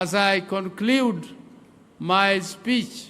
As I conclude my speech,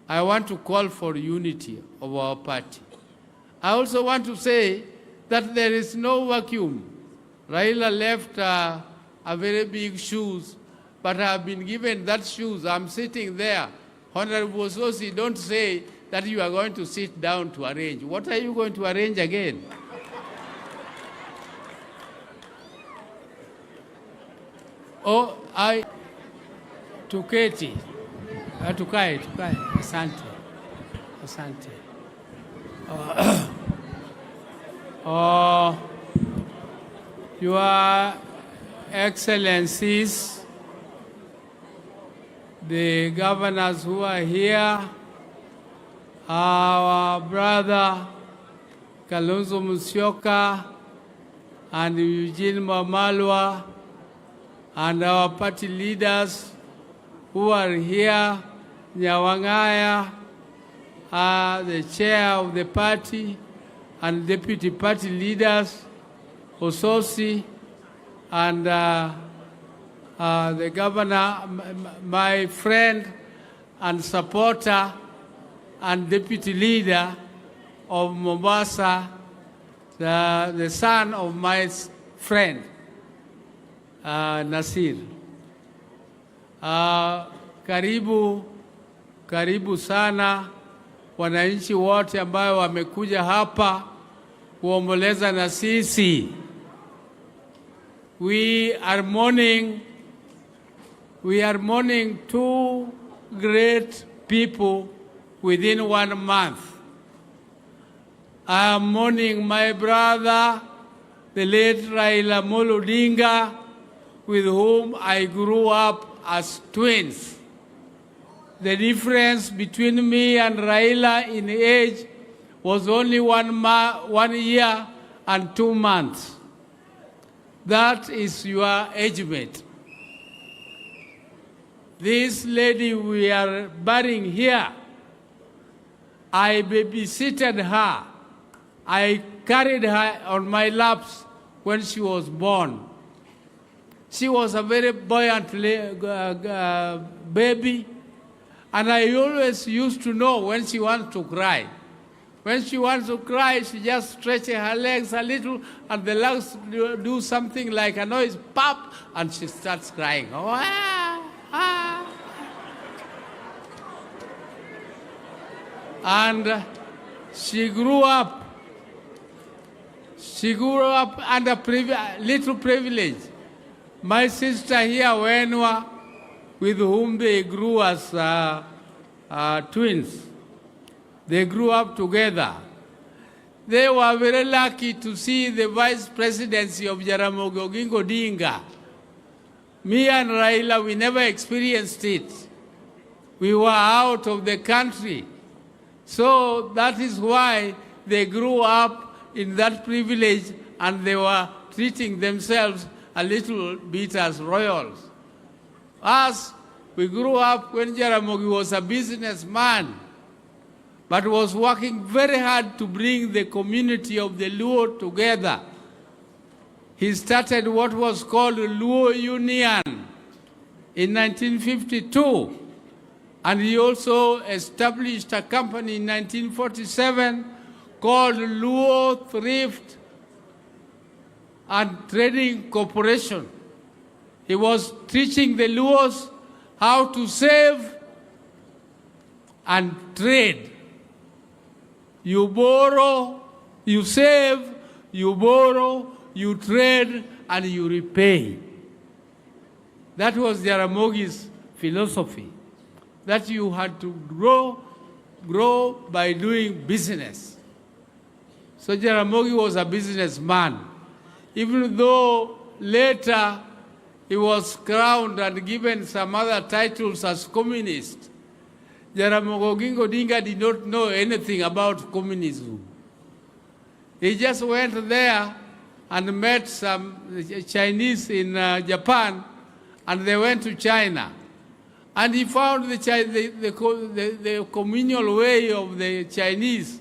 I want to call for unity of our party. I also want to say that there is no vacuum. Raila left a very big shoes, but I have been given that shoes. I'm sitting there. Honorable Sosi, don't say that you are going to sit down to arrange. What are you going to arrange again? Oh, tuketi. Tukae. Asante. Your Excellencies, the governors who are here, our brother Kalonzo Musyoka and Eugene Wamalwa, and our party leaders who are here, Nyawangaya, the chair of the party, and deputy party leaders, Ososi, and the governor, my friend and supporter and deputy leader of Mombasa, the son of my friend, Nasir. Karibu sana wananchi wote ambao wamekuja hapa kuomboleza na sisi. We are mourning two great people within 1 month. I am mourning my brother, the late Raila Odinga, with whom I grew up as twins. The difference between me and Raila in age was only 1 year and 2 months. That is your age mate. This lady we are burying here, I babysitted her. I carried her on my laps when she was born. She was a very buoyant baby, and I always used to know when she wants to cry. When she wants to cry, she just stretches her legs a little, and the legs do something like a noise, pop, and she starts crying. And she grew up under little privilege. My sister here, Wenwa, with whom they grew as twins, they grew up together. They were very lucky to see the vice presidency of Jaramogi Odinga. Me and Raila, we never experienced it. We were out of the country. So that is why they grew up in that privilege, and they were treating themselves a little bit as royals. Us, we grew up when Jaramogi was a businessman, but was working very hard to bring the community of the Luo together. He started what was called Luo Union in 1952, and he also established a company in 1947 called Luo Thrift and Trading Corporation. He was teaching the Luos how to save and trade. You borrow, you save, you borrow, you trade, and you repay. That was Jaramogi's philosophy, that you had to grow by doing business. So Jaramogi was a businessman. Even though later he was crowned and given some other titles as communist, Jaramogi Odinga did not know anything about communism. He just went there and met some Chinese in Japan, and they went to China. And he found the communal way of the Chinese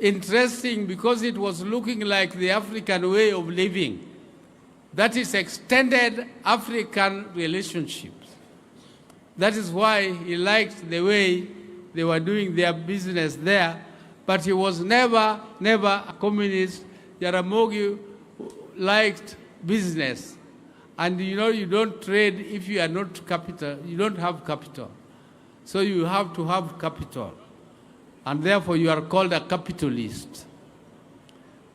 interesting because it was looking like the African way of living. That is extended African relationships. That is why he liked the way they were doing their business there. But he was never a communist. Jaramogi liked business. And you know, you don't trade if you are not capital, you don't have capital. So you have to have capital. And therefore you are called a capitalist.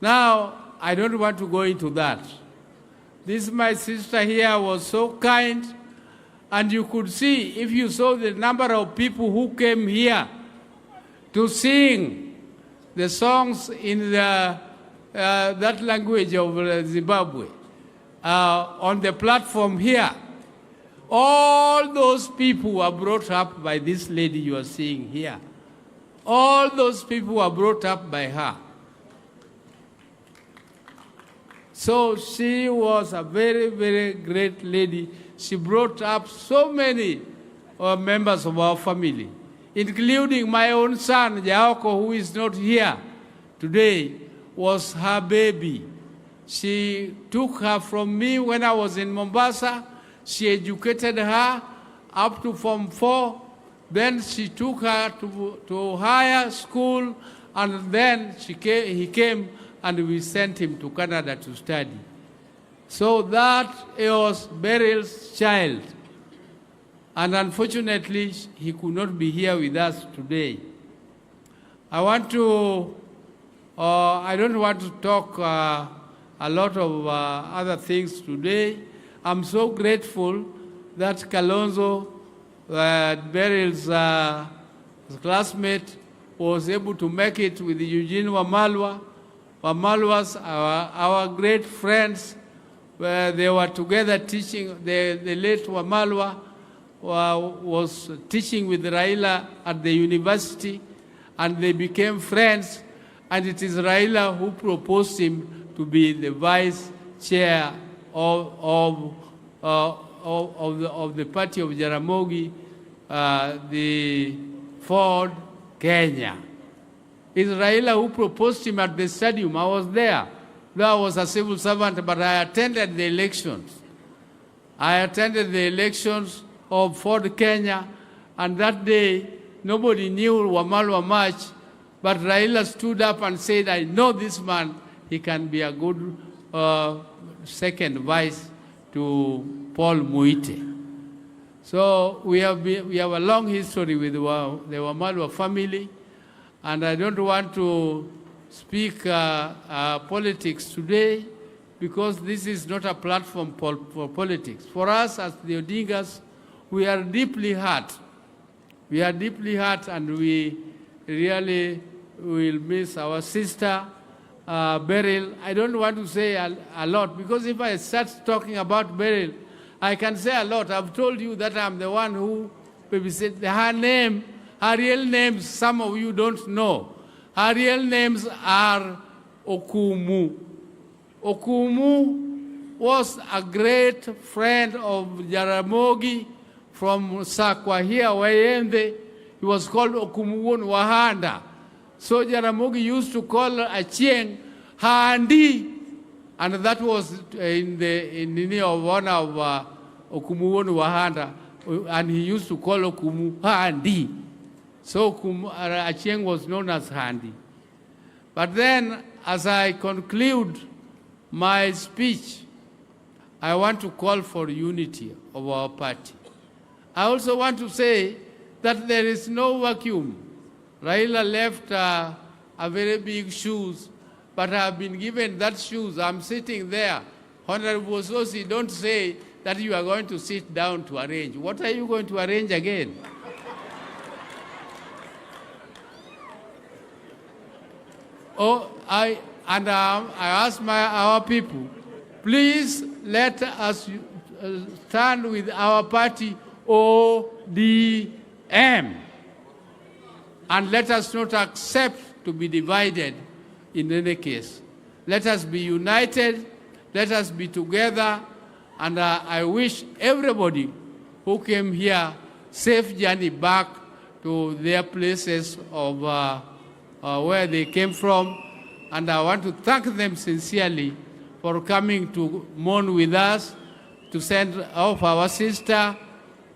Now, I don't want to go into that. This, my sister here, was so kind. And you could see, if you saw the number of people who came here to sing the songs in the, that language of Zimbabwe, on the platform here, all those people were brought up by this lady you are seeing here. All those people were brought up by her. So she was a very, very great lady. She brought up so many members of our family, including my own son, Jaoko, who is not here today, was her baby. She took her from me when I was in Mombasa. She educated her up to Form 4. Then she took her to higher school, and then he came and we sent him to Canada to study. So that was Beryl's child. And unfortunately, he could not be here with us today. I don't want to talk a lot of other things today. I'm so grateful that Kalonzo, Beryl's classmate, was able to make it with Eugene Wamalwa. Wamalwas, our great friends, where they were together teaching. The late Wamalwa was teaching with Raila at the university, and they became friends. And it is Raila who proposed him to be the vice chair of the party of Jaramogi, the Ford Kenya. It's Raila who proposed him at the stadium. I was there. Though I was a civil servant, but I attended the elections. I attended the elections of Ford Kenya, and that day, nobody knew Wamalwa much, but Raila stood up and said, I know this man, he can be a good second vice to Paul Muite. So we have a long history with the Wamalwa family, and I don't want to speak politics today because this is not a platform for politics. For us as the Odingas, we are deeply hurt. We are deeply hurt, and we really will miss our sister, Beryl. I don't want to say a lot, because if I start talking about Beryl, I can say a lot. I've told you that I'm the one who maybe said her real names, some of you don't know. Her real names are Okumu. Okumu was a great friend of Jaramogi from Sakwa here, Wayende. He was called Okumuwon Wahanda. So Jaramogi used to call Achief Handi, and that was in the name of one of Okumuwon Wahanda, and he used to call Okumu Handi. So Achief was known as Handi. But then, as I conclude my speech, I want to call for unity of our party. I also want to say that there is no vacuum. Raila left a very big shoes, but I have been given that shoes. I'm sitting there. Honorable Sosi, don't say that you are going to sit down to arrange. What are you going to arrange again? I ask our people, please let us stand with our party ODM, and let us not accept to be divided in any case. Let us be united, let us be together, and I wish everybody who came here safe journey back to their places of where they came from, and I want to thank them sincerely for coming to mourn with us, to send off our sister,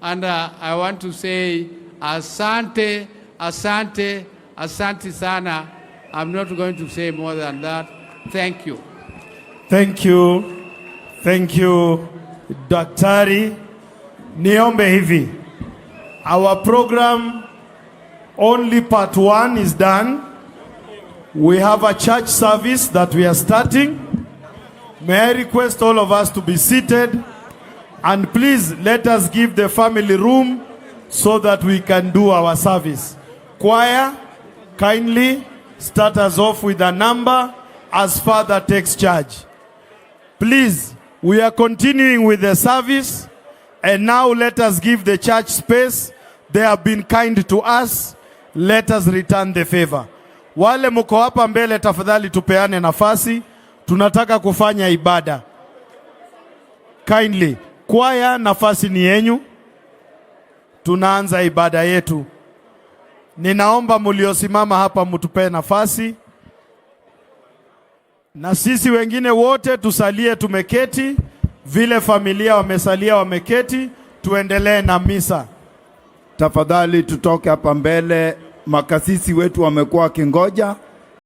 And I want to say asante, asante, asante sana. I'm not going to say more than that. Thank you. Thank you. Thank you, Daktari. Niombe hivi. Our program, only part 1 is done. We have a church service that we are starting. May I request all of us to be seated, and please let us give the family room so that we can do our service. Choir, kindly start us off with a number as Father takes charge. Please, we are continuing with the service, and now let us give the church space. They have been kind to us. Let us return the favor. Wale mko hapa mbele, tafadhali tupeane nafasi. Tunataka kufanya ibada. Kindly, choir, nafasi ni yenyu. Tunaanza ibada yetu. Ninaomba muliosimama hapa mtupe nafasi. Na sisi wengine wote tusalie tumeketi. Vile familia wamesalia wameketi, tuendelee na misa. Tafadhali tutoke hapa mbele, makasisi wetu wamekuwa kingoja.